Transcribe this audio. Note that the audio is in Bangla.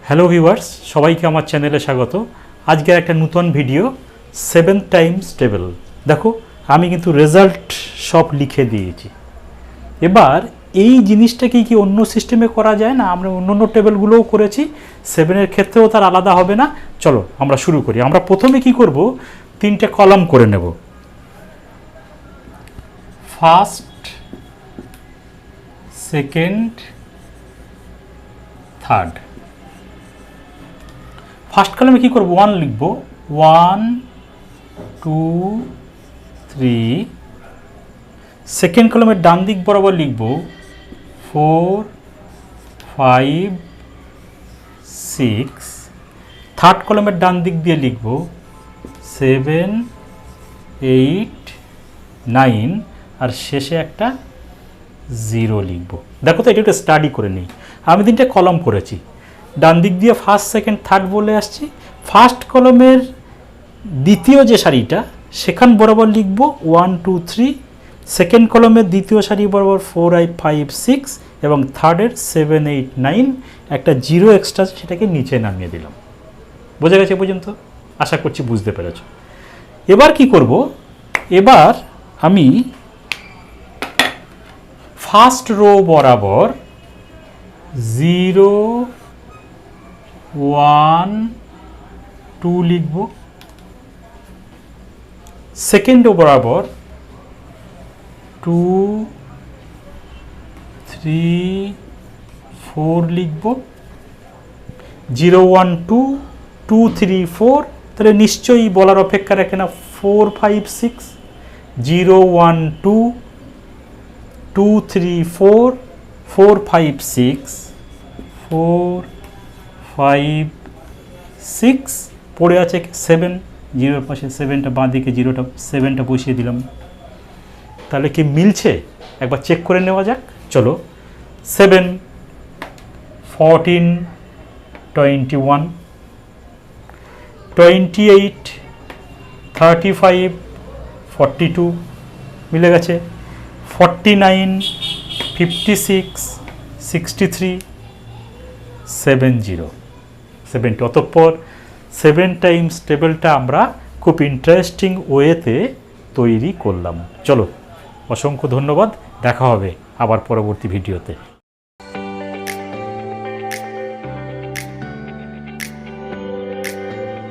হ্যালো ভিউয়ার্স, সবাইকে আমার চ্যানেলে স্বাগত। আজকে একটা নতুন ভিডিও 7 টাইমস টেবিল। দেখো আমি কিন্তু রেজাল্ট সব লিখে দিয়েছি। এবার এই জিনিসটাকে কি অন্য সিস্টেমে করা যায় না? আমরা অন্য টেবিলগুলোও করেছি, 7-এর ক্ষেত্রেও তার আলাদা হবে না। চলো আমরা শুরু করি। আমরা প্রথমে কি করব, 3টে কলাম করে নেব। First, second, third. ফার্স্ট কলামে কি করব, 1 লিখব। 1 2 3। সেকেন্ড কলামের ডান দিক বরাবর লিখব 4 5 6। থার্ড কলামের ডান দিক দিয়ে লিখব 7 8 9, আর শেষে একটা 0 লিখব। দেখো তো, এটা একটা স্টাডি করে নিই। আমি 3টে কলাম করেছি, ডান দিক দিয়ে ফার্স্ট সেকেন্ড থার্ড বলে আসছি। ফার্স্ট কলমের দ্বিতীয় যে সারিটা সেখান বরাবর লিখব 1 2 3। সেকেন্ড কলমের দ্বিতীয় সারি বরাবর 4 5 6 এবং থার্ডের 7 8 9। একটা 0 এক্সট্রা, সেটাকে নিচে নামিয়ে দিলাম। বোঝা গেছে পর্যন্ত? আশা করছি বুঝতে পেরেছ। এবার কি করব, এবার আমি ফার্স্ট রো বরাবর 0 1 2 লিখব। সেকেন্ড রো বরাবর 2 3 4 লিখব। 0 1 2 2 3 4। তাহলে নিশ্চয়ই বলার অপেক্ষা রাখে না, 4 5 6। 0 1 2 2 3 4 4 5 6 4 5 6। পড়ে আছে 7, 0-এর পাশে 7টা, বাঁ দিকে 0টা, 7টা বসিয়ে দিলাম। তাহলে কি মিলছে একবার চেক করে নেওয়া যাক। চলো, 7 14 21 28 35 42 মিলে গেছে। 49 56 63 70 70। অতঃপর 7 টাইমস টেবিলটা আমরা খুব ইন্টারেস্টিং ওয়েতে তৈরি করলাম। চলো, অসংখ্য ধন্যবাদ। দেখা হবে আবার পরবর্তী ভিডিওতে।